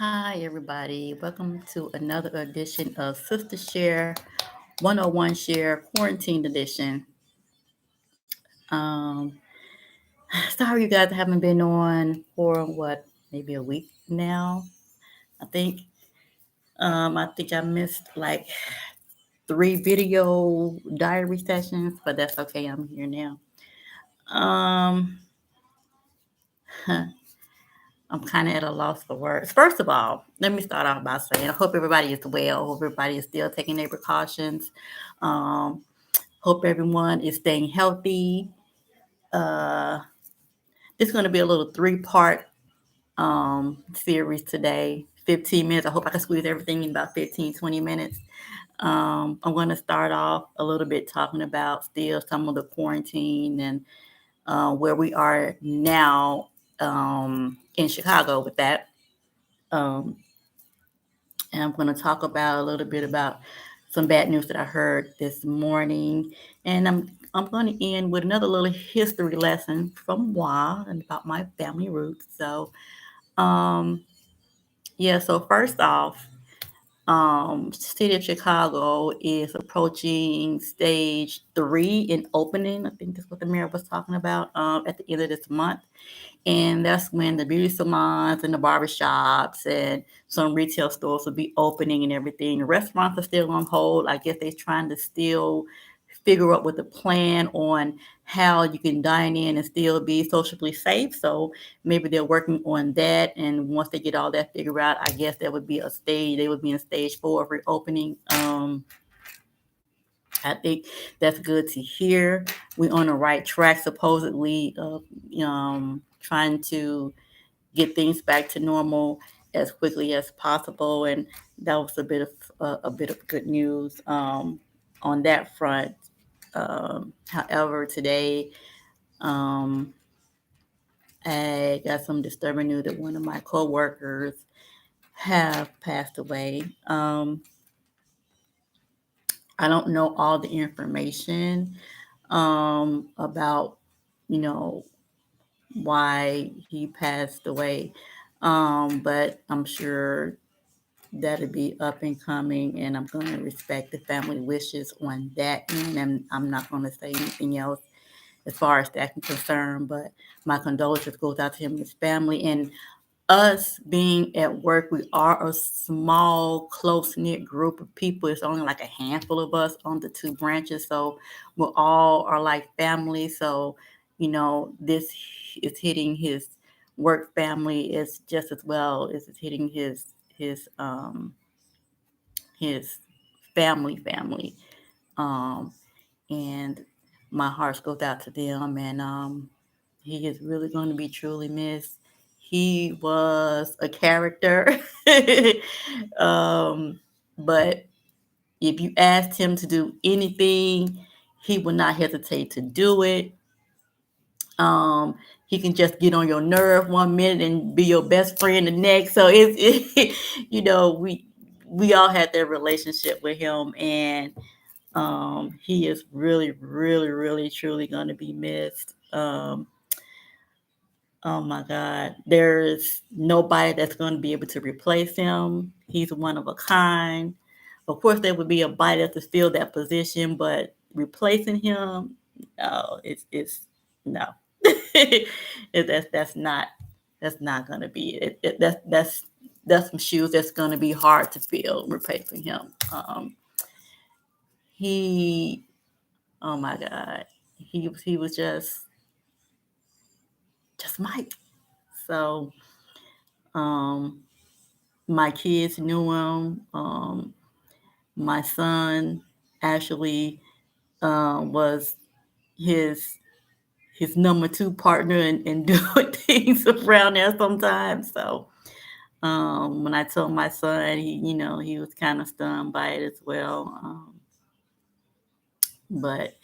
Hi, everybody. Welcome to another edition of Sister Share 101 Share Quarantine Edition. Um, Sorry, you guys haven't been on for maybe a week now. I think. I think I missed like three video diary sessions, but that's okay. I'm here now. Um, I'm kind of at a loss for words. First of all, let me start off by saying I hope everybody is well. Hope everybody is still taking their precautions. Um, Hope everyone is staying healthy. Uh, this is going to be a little three-part series today. 15 minutes. I hope I can squeeze everything in about 15, 20 minutes. I'm going to start off a little bit talking about still some of the quarantine and where we are now in Chicago with that. Um, and I'm going to talk about a little bit about some bad news that I heard this morning, and I'm going to end with another little history lesson from WA and about my family roots. Um, yeah. So first off, City of Chicago is approaching stage three in opening. I think that's what the mayor was talking about at the end of this month. And that's when the beauty salons and the barbershops and some retail stores will be opening and everything. The restaurants are still on hold. I guess they're trying to still figure out with the plan on how you can dine in and still be socially safe. So maybe they're working on that. And once they get all that figured out, I guess there would be a stage, they would be in stage four of reopening. I think that's good to hear. We're on the right track, supposedly, trying to get things back to normal as quickly as possible. And that was a bit of good news on that front. However, today um, I got some disturbing news that one of my coworkers have passed away. I don't know all the information about, you know, why he passed away. But I'm sure that'll be up and coming, and I'm going to respect the family wishes on that end. And I'm not going to say anything else as far as that's concerned. But my condolences goes out to him and his family. And us being at work, we are a small, close knit group of people. It's only like a handful of us on the two branches, so we all are like family. So, this is hitting his work family is just as well as it's hitting his family. Um, and my heart goes out to them, and he is really going to be truly missed. He was a character, um, but if you asked him to do anything, he would not hesitate to do it. Um, he can just get on your nerve one minute and be your best friend the next. So we all had that relationship with him, and he is really, really, really, truly going to be missed. Oh my God, there's nobody that's going to be able to replace him. He's one of a kind. Of course, there would be a body to fill that position, but replacing him, no, it's no. That's not going to be it. That's some shoes that's going to be hard to fill replacing him. He, oh my God, he was just Mike. So um, my kids knew him. My son actually was his his number two partner in doing things around there sometimes. So when I told my son, he was kind of stunned by it as well. But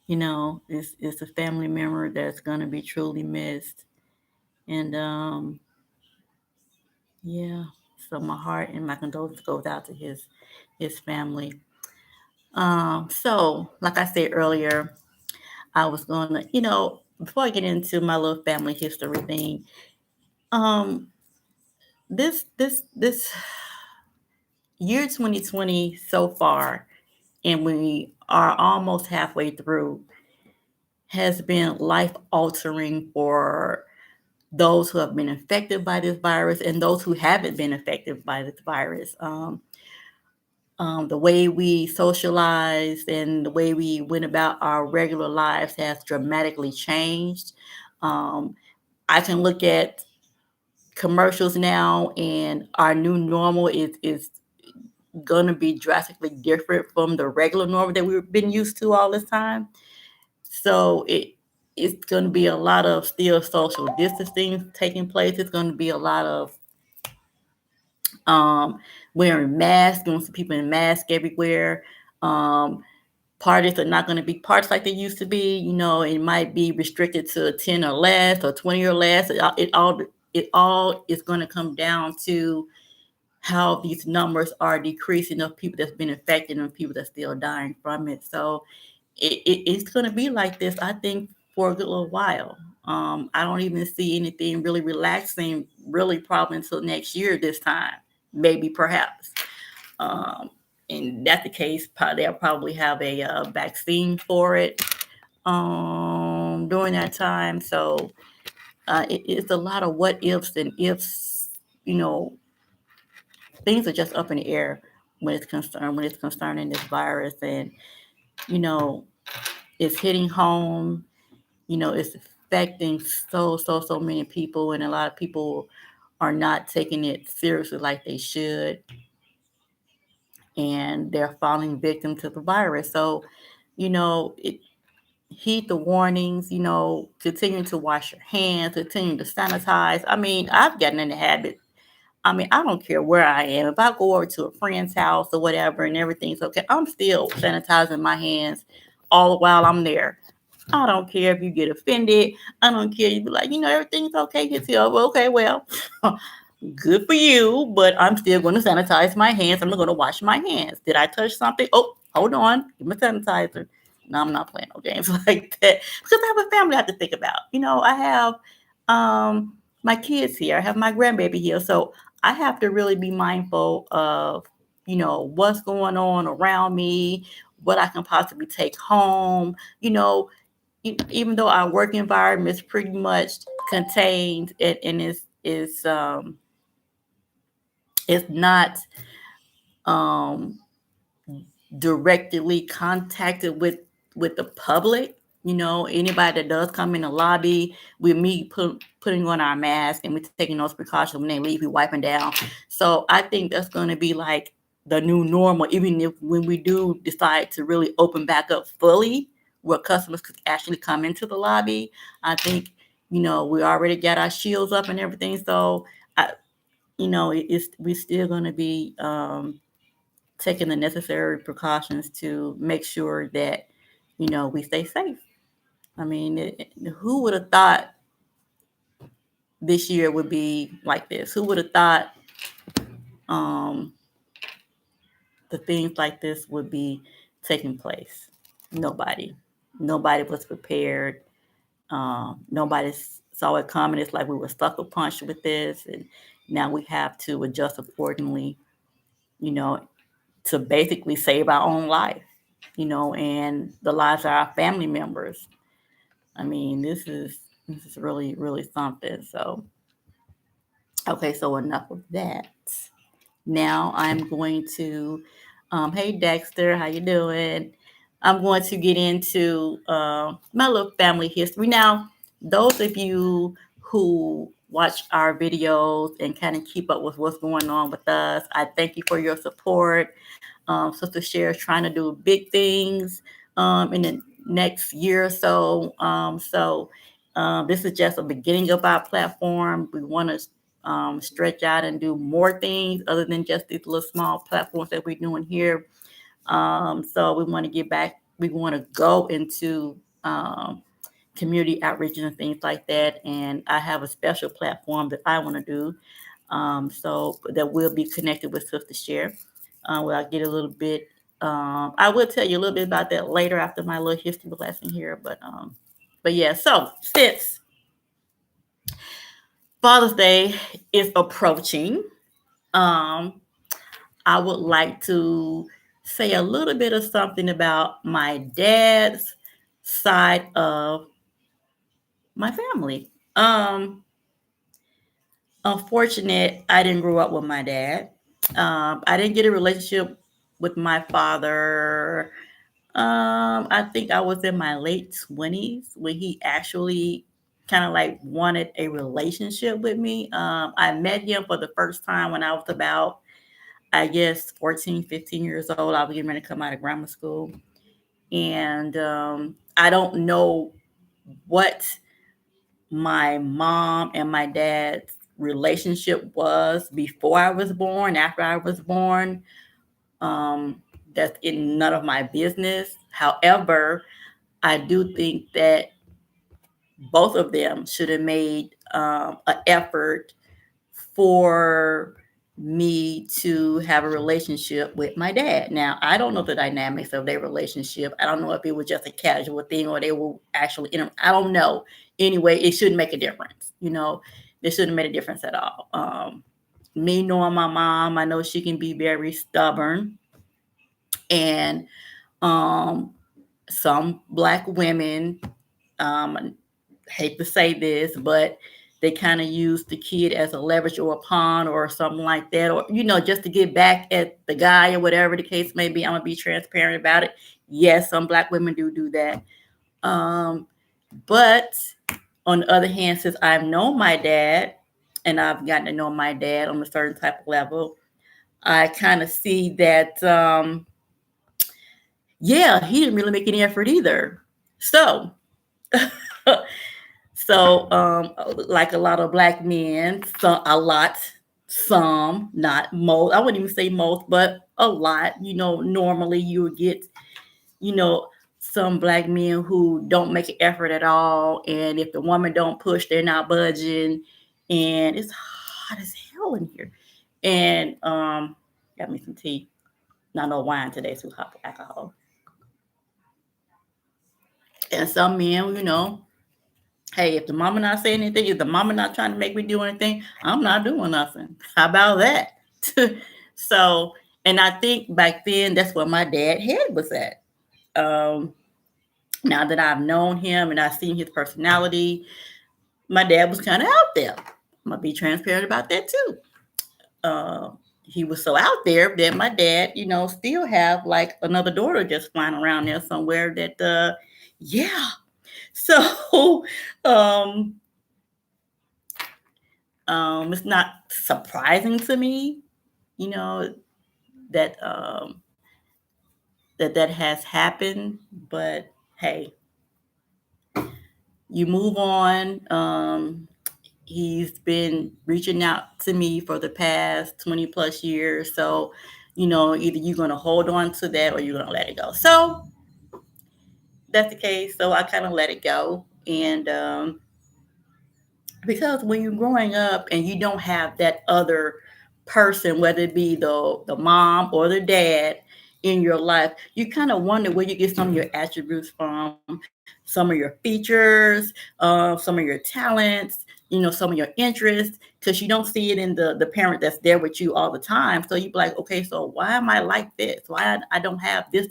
it's a family member that's gonna be truly missed, and yeah. So my heart and my condolences goes out to his family. So like I said earlier, I was gonna, before I get into my little family history thing, um, this year 2020 so far, and we are almost halfway through, has been life altering for those who have been infected by this virus and those who haven't been affected by this virus. The way we socialized and the way we went about our regular lives has dramatically changed. Um, I can look at commercials now, and our new normal is going to be drastically different from the regular normal that we've been used to all this time. So it's going to be a lot of still social distancing taking place. It's going to be a lot of um, wearing masks, going to see people in masks everywhere. Um, Parties are not going to be parties like they used to be. It might be restricted to 10 or less or 20 or less. It all is going to come down to how these numbers are decreasing of people that's been infected and people that's still dying from it. So it's going to be like this, I think, for a good little while. I don't even see anything really relaxing, really, probably until next year this time, maybe, perhaps. Um, and that's the case, they'll probably have a vaccine for it during that time. So it's a lot of what ifs and ifs. You know, things are just up in the air when it's concerning this virus, and you know, it's hitting home. It's affecting so many people, and a lot of people are not taking it seriously like they should, and they're falling victim to the virus. So, heed the warnings, continue to wash your hands, continue to sanitize. I mean, I've gotten in the habit. I mean, I don't care where I am. If I go over to a friend's house or whatever and everything's okay, I'm still sanitizing my hands all the while I'm there. I don't care if you get offended. I don't care. You be like, everything's okay. It's here. Well, okay, well, good for you, but I'm still going to sanitize my hands. I'm going to wash my hands. Did I touch something? Oh, hold on. Give me sanitizer. No, I'm not playing no games like that because I have a family I have to think about. I have my kids here. I have my grandbaby here. So I have to really be mindful of, what's going on around me, what I can possibly take home. Even though our work environment is pretty much contained and is not um, directly contacted with the public. Anybody that does come in the lobby, we meet putting on our mask, and we're taking those precautions. When they leave, we're wiping down. So I think that's going to be like the new normal, even if when we do decide to really open back up fully, where customers could actually come into the lobby. I think we already got our shields up and everything. So we're still going to be taking the necessary precautions to make sure that we stay safe. I mean, who would have thought this year would be like this? Who would have thought um, the things like this would be taking place? Nobody. Nobody was prepared. Nobody saw it coming. It's like we were sucker punched with this, and now we have to adjust accordingly. You know, to basically save our own life. And the lives of our family members. I mean, this is really, really something. So, okay, so enough of that. Now I'm going to, hey Dexter, how you doing? I'm going to get into my little family history. Now, those of you who watch our videos and kind of keep up with what's going on with us, I thank you for your support. Sister Cher is trying to do big things in the next year or so. This is just a beginning of our platform. We want to stretch out and do more things other than just these little small platforms that we're doing here. So we want to get back. We want to go into community outreach and things like that. And I have a special platform that I want to do. So that will be connected with Sister Cher. Where I get a little bit. I will tell you a little bit about that later after my little history lesson here. But yeah. So since Father's Day is approaching. Um, I would like to say a little bit of something about my dad's side of my family. Unfortunate, I didn't grow up with my dad. I didn't get a relationship with my father. I think I was in my late 20s when he actually kind of like wanted a relationship with me. I met him for the first time when I was about, I guess, 14, 15 years old. I was getting ready to come out of grammar school. And I don't know what my mom and my dad's relationship was before I was born, after I was born. Um, that's in none of my business. However, I do think that both of them should have made an effort for me to have a relationship with my dad. Now, I don't know the dynamics of their relationship. I don't know if it was just a casual thing or they were actually I don't know. Anyway, it shouldn't make a difference. It shouldn't make a difference at all. Me knowing my mom, I know she can be very stubborn, and um, some Black women, I hate to say this, but they kind of use the kid as a leverage or a pawn or something like that, or just to get back at the guy or whatever the case may be. I'm gonna be transparent about it. Yes, some Black women do that. But on the other hand, since I've known my dad and I've gotten to know my dad on a certain type of level, I kind of see that yeah, he didn't really make any effort either. So like a lot of Black men, some, not most. I wouldn't even say most, but a lot. Normally you would get, you know, some Black men who don't make an effort at all, and if the woman don't push, they're not budging, and it's hot as hell in here. And got me some tea. Not no wine today, too hot for alcohol. And some men, hey, if the mama not saying anything, if the mama not trying to make me do anything, I'm not doing nothing. How about that? So, and I think back then that's where my dad head was at. Um, Now that I've known him and I've seen his personality, my dad was kind of out there. I'm gonna be transparent about that too. He was so out there that my dad, still have like another daughter just flying around there somewhere. Yeah. So, um, it's not surprising to me, you know, that that has happened. But hey, you move on. He's been reaching out to me for the past 20 plus years. So, either you're going to hold on to that or you're going to let it go. So that's the case. So I kind of let it go. And because when you're growing up and you don't have that other person, whether it be the mom or the dad in your life, you kind of wonder where you get some of your attributes from, some of your features, some of your talents, some of your interests, because you don't see it in the parent that's there with you all the time. So you be like, okay, so why am I like this? Why I don't have this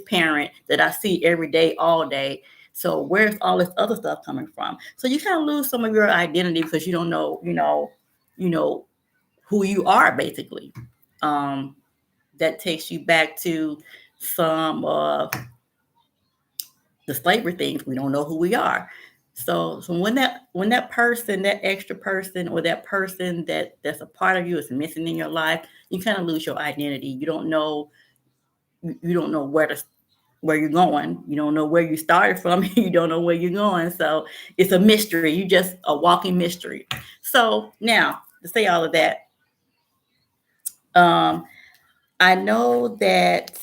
parent that I see every day, all day? So where's all this other stuff coming from? So you kind of lose some of your identity because you don't know, who you are basically. Um, that takes you back to some of the slavery things. We don't know who we are. So when that person, that extra person, or that person that's a part of you is missing in your life, you kind of lose your identity. You don't know where you're going. You don't know where you started from. You don't know where you're going. So it's a mystery. You just a walking mystery. So now to say all of that, um, I know that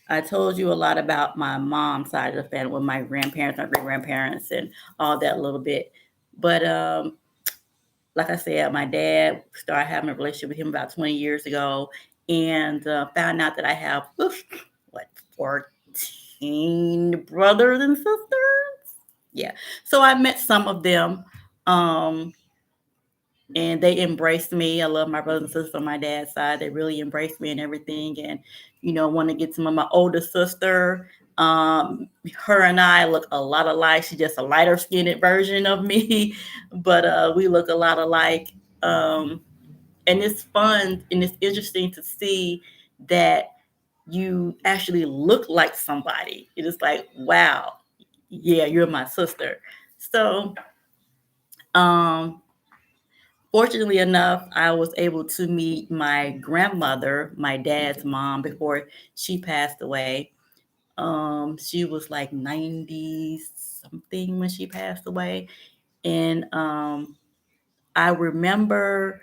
I told you a lot about my mom's side of the family with my grandparents, my great grandparents, and all that a little bit. But like I said, my dad started having a relationship with him about 20 years ago, and found out that I have what 14 brothers and sisters. Yeah, so I met some of them. Um, and they embraced me. I love my brothers and sisters on my dad's side. They really embraced me and everything. And, want to get to my older sister. Her and I look a lot alike. She's just a lighter skinned version of me, but we look a lot alike. And it's fun and it's interesting to see that you actually look like somebody. It is like, wow, yeah, you're my sister. So, um, fortunately enough, I was able to meet my grandmother, my dad's mom, before she passed away. She was like 90 something when she passed away. And I remember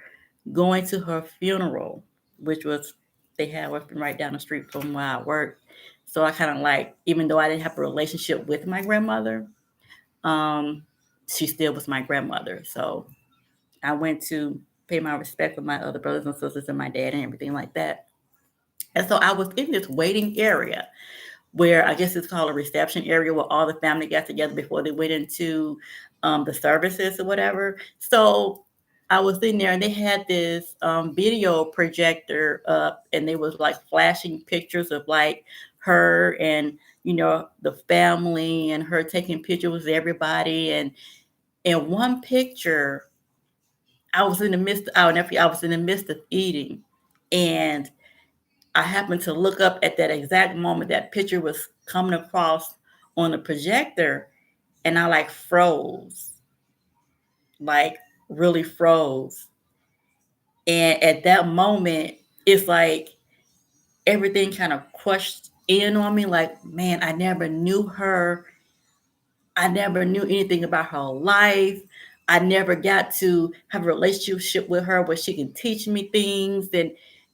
going to her funeral, which was, they had one right down the street from where I worked. So I kind of like, even though I didn't have a relationship with my grandmother, um, she still was my grandmother. So I went to pay my respect with my other brothers and sisters and my dad and everything like that. And so I was in this waiting area where I guess it's called a reception area where all the family got together before they went into the services or whatever. So I was in there and they had this video projector up and they was like flashing pictures of like her and the family and her taking pictures with everybody. And in one picture I was in the midst of eating, and I happened to look up at that exact moment that picture was coming across on the projector, and I like froze, like really froze. And at that moment, it's like everything kind of crushed in on me. Like, man, I never knew her. I never knew anything about her life. I never got to have a relationship with her where she can teach me things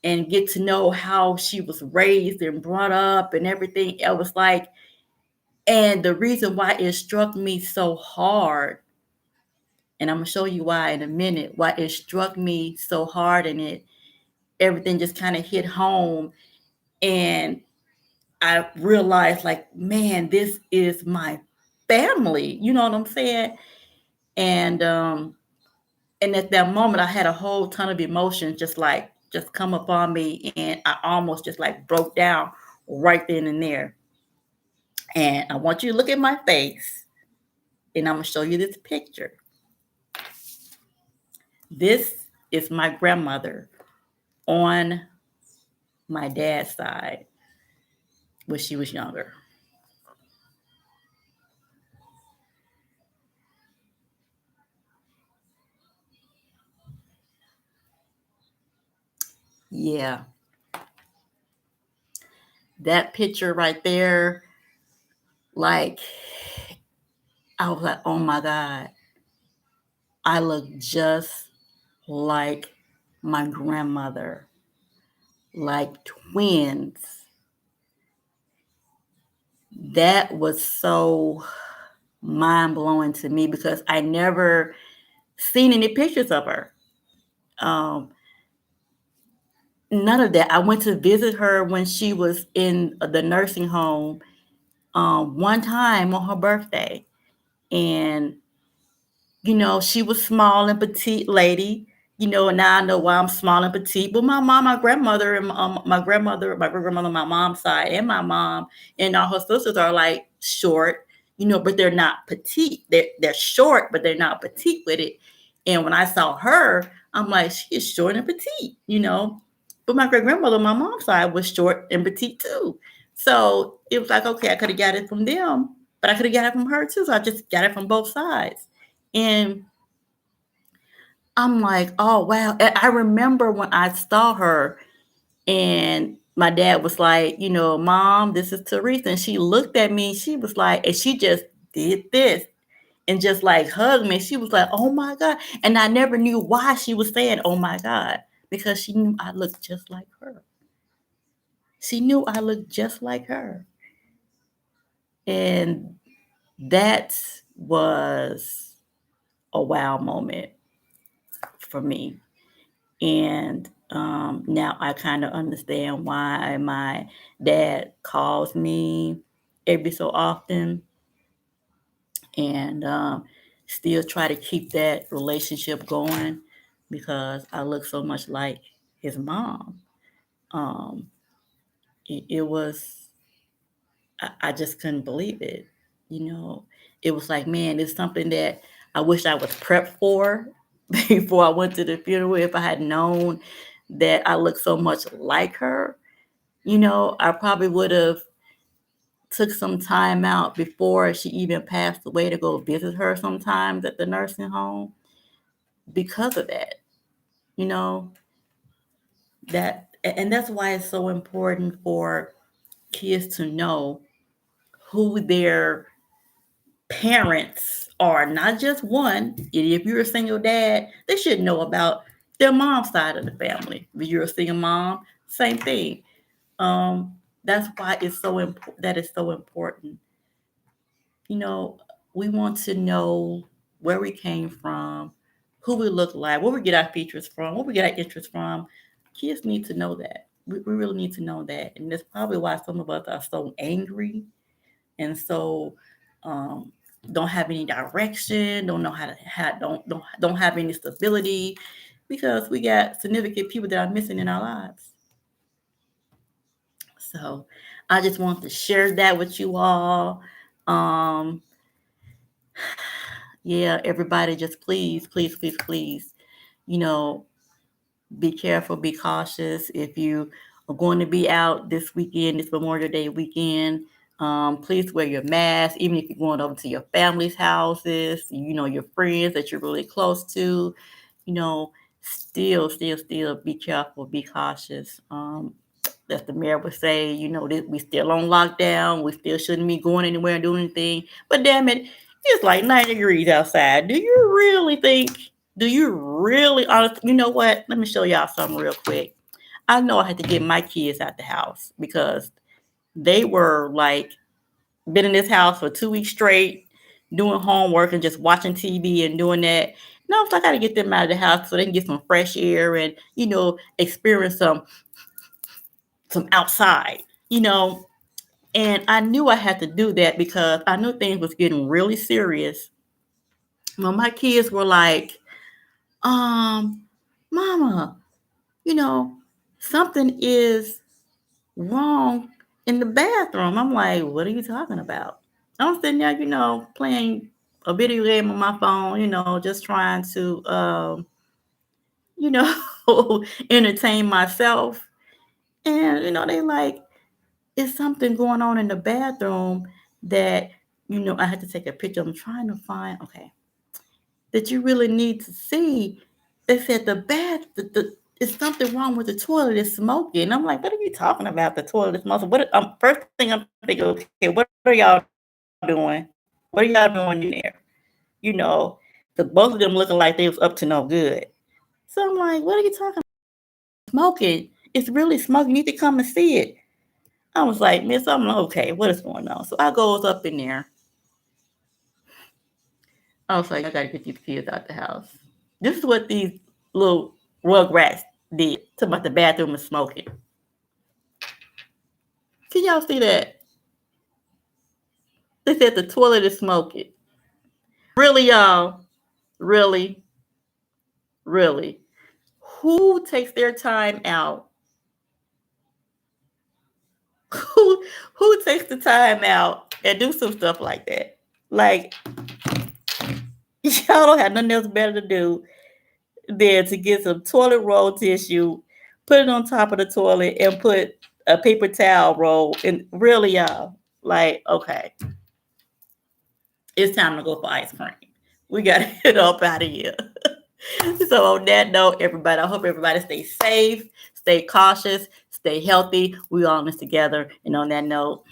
and get to know how she was raised and brought up and everything. It was like, and the reason why it struck me so hard, and I'm gonna show you why in a minute, why it struck me so hard and everything just kind of hit home. And I realized like, man, this is my family. You know what I'm saying? And at that moment I had a whole ton of emotions just come upon me, and I almost just like broke down right then and there. And I want you to look at my face, and I'm gonna show you this picture. This is my grandmother on my dad's side when she was younger. Yeah, that picture right there, like, I was like, oh my God, I look just like my grandmother, like twins. That was so mind blowing to me because I never seen any pictures of her. Um, None of that. I went to visit her when she was in the nursing home one time on her birthday, and she was small and petite lady. And now I know why I'm small and petite. But my mom, my grandmother, and my grandmother, my great grandmother on my mom's side, and my mom and all her sisters are like short, but they're not petite. They're short, but they're not petite with it. And when I saw her, I'm like, she is short and petite. But my great grandmother on my mom's side was short and petite too. So it was like, okay, I could have got it from them, but I could have got it from her too. So I just got it from both sides. And I'm like, oh wow. And I remember when I saw her and my dad was like, Mom, this is Teresa. And she looked at me, she was like, and she just did this and just like hugged me. She was like, oh my God. And I never knew why she was saying, oh my God, because she knew I looked just like her. She knew I looked just like her. And that was a wow moment for me. And now I kind of understand why my dad calls me every so often, and still try to keep that relationship going. because I look so much like his mom. Um, it was, I just couldn't believe it. You know, it was like, man, it's something that I wish I was prepped for before I went to the funeral. If I had known that I looked so much like her, I probably would have took some time out before she even passed away to go visit her sometimes at the nursing home because of that. You know, and that's why it's so important for kids to know who their parents are, not just one. If you're a single dad, they should know about their mom's side of the family. If you're a single mom, same thing. That's why it's so important. That is so important. You know, we want to know where we came from, who we look like, where we get our features from, where we get our interests from. Kids need to know that. We really need to know that, and that's probably why some of us are so angry and so um, don't have any direction, don't know how to don't have any stability, because we got significant people that are missing in our lives. So I just want to share that with you all. Um, yeah, everybody, just please, please, please, please, you know, be careful, be cautious. If you are going to be out this weekend, this Memorial Day weekend, please wear your mask, even if you're going over to your family's houses, your friends that you're really close to, you know, still be careful, be cautious. As the mayor would say, that we still on lockdown. We still shouldn't be going anywhere and doing anything. But damn it, it's like 90 degrees outside. Do you really, honestly, you know what? Let me show y'all something real quick. I know I had to get my kids out the house because they were like, been in this house for 2 weeks straight, doing homework and just watching TV and doing that. And I was like, I got to get them out of the house so they can get some fresh air and, experience some outside, you know. And I knew I had to do that because I knew things was getting really serious. Well, my kids were like, Mama, you know, something is wrong in the bathroom. I'm like, what are you talking about? I'm sitting there, playing a video game on my phone, just trying to, you know, entertain myself. And, they like, it's something going on in the bathroom that, I had to take a picture. I'm trying to find, okay, that you really need to see. They said it's something wrong with the toilet. It's smoking. I'm like, what are you talking about? The toilet is smoking. First thing I'm thinking, okay, what are y'all doing? What are y'all doing in there? You know, because both of them looking like they was up to no good. So I'm like, what are you talking about? Smoking. It's really smoking. You need to come and see it. I was like, Miss, I'm like, okay, what is going on? So I goes up in there. I was like, I gotta get these kids out the house. This is what these little rugrats did. Talking about the bathroom is smoking. Can y'all see that? They said the toilet is smoking. Really, y'all? Really? Really? Who takes their time out? Who takes the time out and do some stuff like that? Like, y'all don't have nothing else better to do than to get some toilet roll tissue, put it on top of the toilet, and put a paper towel roll. And really, y'all, like, okay, it's time to go for ice cream. We got to get up out of here. So on that note, everybody, I hope everybody stays safe, stay cautious, stay healthy. We all in this together. And on that note,